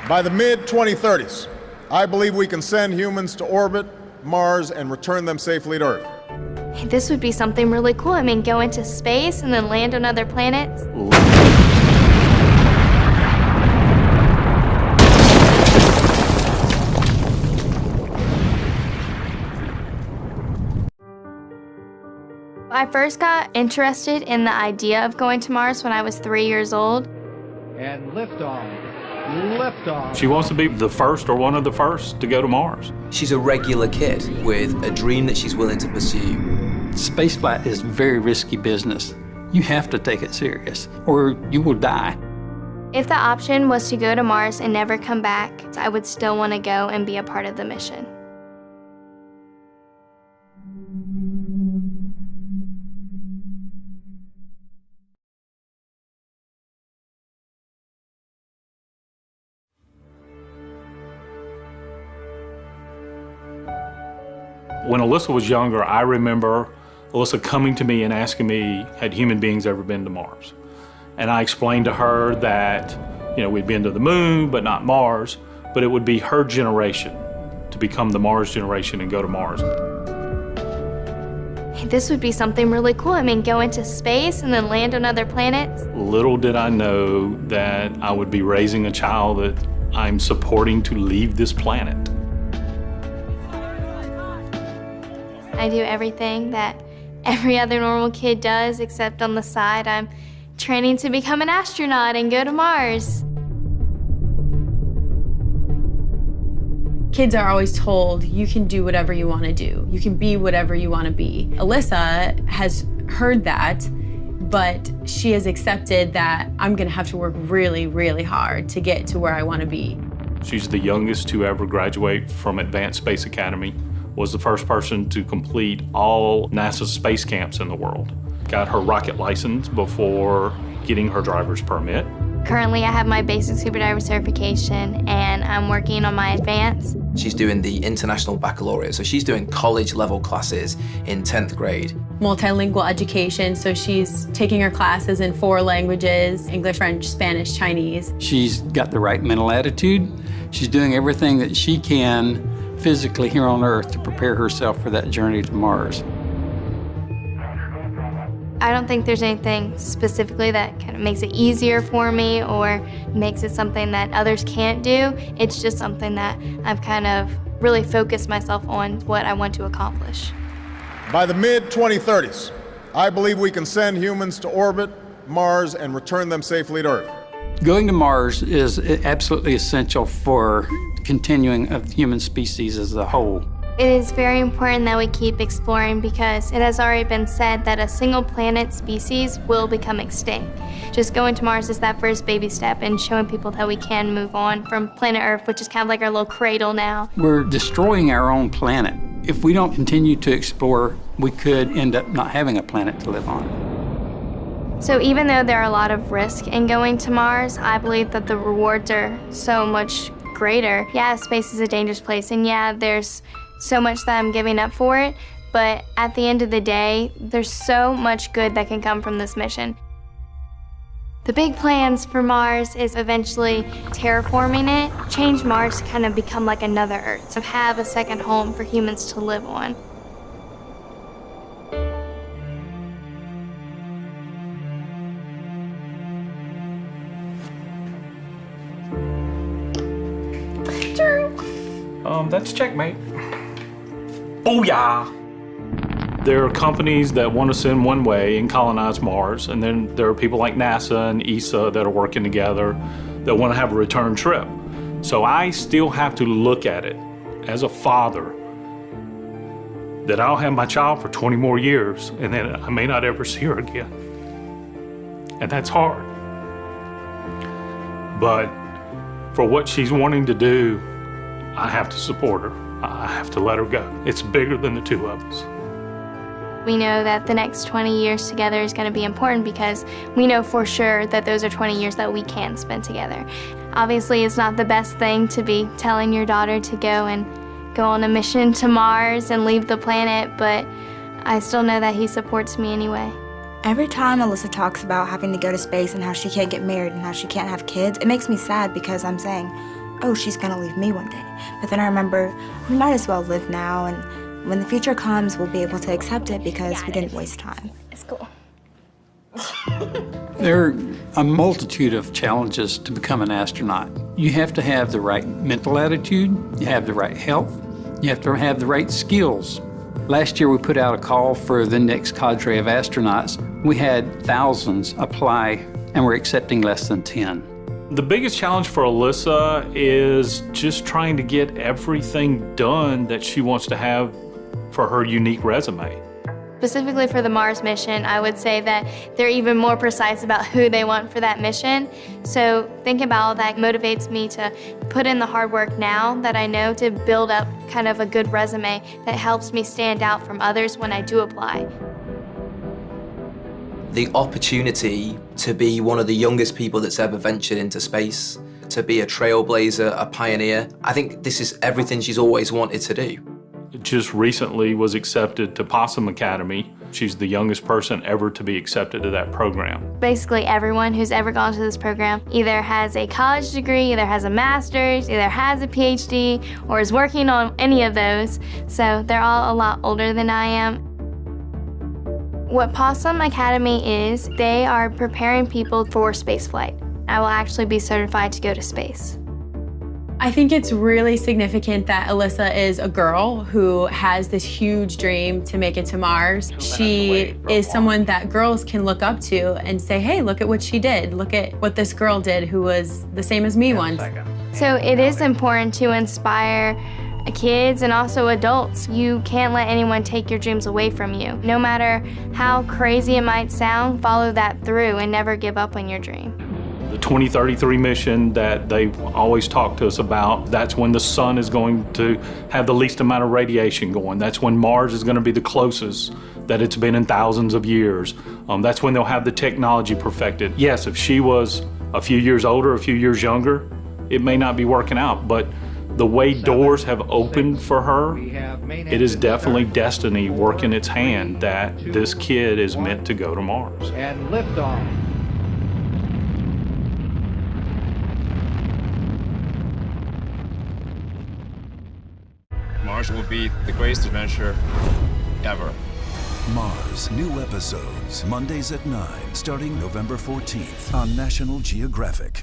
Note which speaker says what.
Speaker 1: By the mid-2030s, I believe we can send humans to orbit Mars and return them safely to Earth.
Speaker 2: Hey, this would be something really cool. I mean, go into space and then land on other planets. I first got interested in the idea of going to Mars when I was 3 years old.
Speaker 3: And liftoff. Liftoff.
Speaker 4: She wants to be the first or one of the first to go to Mars.
Speaker 5: She's a regular kid with a dream that she's willing to pursue.
Speaker 6: Spaceflight is very risky business. You have to take it serious, or you will die.
Speaker 2: If the option was to go to Mars and never come back, I would still want to go and be a part of the mission.
Speaker 4: When Alyssa was younger, I remember Alyssa coming to me and asking me, had human beings ever been to Mars? And I explained to her that, we'd been to the moon, but not Mars, but it would be her generation to become the Mars generation and go to Mars.
Speaker 2: Hey, this would be something really cool. I mean, go into space and then land on other planets.
Speaker 4: Little did I know that I would be raising a child that I'm supporting to leave this planet.
Speaker 2: I do everything that every other normal kid does, except on the side, I'm training to become an astronaut and go to Mars.
Speaker 7: Kids are always told, you can do whatever you want to do. You can be whatever you want to be. Alyssa has heard that, but she has accepted that I'm going to have to work really, really hard to get to where I want to be.
Speaker 4: She's the youngest to ever graduate from Advanced Space Academy, was the first person to complete all NASA's space camps in the world. Got her rocket license before getting her driver's permit.
Speaker 2: Currently, I have my basic scuba diver certification and I'm working on my advanced.
Speaker 5: She's doing the International Baccalaureate, so she's doing college-level classes in 10th grade.
Speaker 7: Multilingual education, so she's taking her classes in 4 languages, English, French, Spanish, Chinese.
Speaker 6: She's got the right mental attitude. She's doing everything that she can physically here on Earth to prepare herself for that journey to Mars.
Speaker 2: I don't think there's anything specifically that kind of makes it easier for me or makes it something that others can't do. It's just something that I've kind of really focused myself on what I want to accomplish.
Speaker 1: By the mid-2030s, I believe we can send humans to orbit Mars and return them safely to Earth.
Speaker 6: Going to Mars is absolutely essential for continuing of the human species as a whole.
Speaker 2: It is very important that we keep exploring because it has already been said that a single planet species will become extinct. Just going to Mars is that first baby step in showing people that we can move on from planet Earth, which is kind of like our little cradle now.
Speaker 6: We're destroying our own planet. If we don't continue to explore, we could end up not having a planet to live on.
Speaker 2: So even though there are a lot of risk in going to Mars, I believe that the rewards are so much greater. Yeah, space is a dangerous place, and yeah, there's so much that I'm giving up for it, but at the end of the day, there's so much good that can come from this mission. The big plans for Mars is eventually terraforming it, change Mars to kind of become like another Earth, to have a second home for humans to live on.
Speaker 4: That's checkmate. Oh yeah! There are companies that want to send one way and colonize Mars, and then there are people like NASA and ESA that are working together that want to have a return trip. So I still have to look at it as a father that I'll have my child for 20 more years and then I may not ever see her again. And that's hard. But for what she's wanting to do, I have to support her. I have to let her go. It's bigger than the two of us.
Speaker 2: We know that the next 20 years together is going to be important because we know for sure that those are 20 years that we can spend together. Obviously, it's not the best thing to be telling your daughter to go on a mission to Mars and leave the planet, but I still know that he supports me anyway.
Speaker 8: Every time Alyssa talks about having to go to space and how she can't get married and how she can't have kids, it makes me sad because I'm saying, oh, she's gonna leave me one day. But then I remember, we might as well live now, and when the future comes, we'll be able to accept it because we didn't waste time.
Speaker 2: It's cool.
Speaker 6: There are a multitude of challenges to become an astronaut. You have to have the right mental attitude, you have the right health, you have to have the right skills. Last year we put out a call for the next cadre of astronauts. We had thousands apply and we're accepting less than 10.
Speaker 4: The biggest challenge for Alyssa is just trying to get everything done that she wants to have for her unique resume.
Speaker 2: Specifically for the Mars mission, I would say that they're even more precise about who they want for that mission. So think about all that motivates me to put in the hard work now that I know to build up kind of a good resume that helps me stand out from others when I do apply.
Speaker 5: The opportunity to be one of the youngest people that's ever ventured into space, to be a trailblazer, a pioneer, I think this is everything she's always wanted to do.
Speaker 4: Just recently was accepted to Possum Academy. She's the youngest person ever to be accepted to that program.
Speaker 2: Basically everyone who's ever gone to this program either has a college degree, either has a master's, either has a PhD, or is working on any of those. So they're all a lot older than I am. What Possum Academy is, they are preparing people for spaceflight. I will actually be certified to go to space.
Speaker 7: I think it's really significant that Alyssa is a girl who has this huge dream to make it to Mars. She is someone that girls can look up to and say, hey, look at what she did. Look at what this girl did who was the same as me once.
Speaker 2: So it is important to inspire kids and also adults. You can't let anyone take your dreams away from you. No matter how crazy it might sound, follow that through and never give up on your dream.
Speaker 4: The 2033 mission that they always talk to us about, that's when the sun is going to have the least amount of radiation going. That's when Mars is going to be the closest that it's been in thousands of years. That's when they'll have the technology perfected. Yes, if she was a few years older, a few years younger, it may not be working out, but the way doors have opened for her, it is definitely destiny working its hand that this kid is meant to go to Mars.
Speaker 3: And liftoff.
Speaker 9: Mars will be the greatest adventure ever.
Speaker 10: Mars, new episodes, Mondays at 9, starting November 14th on National Geographic.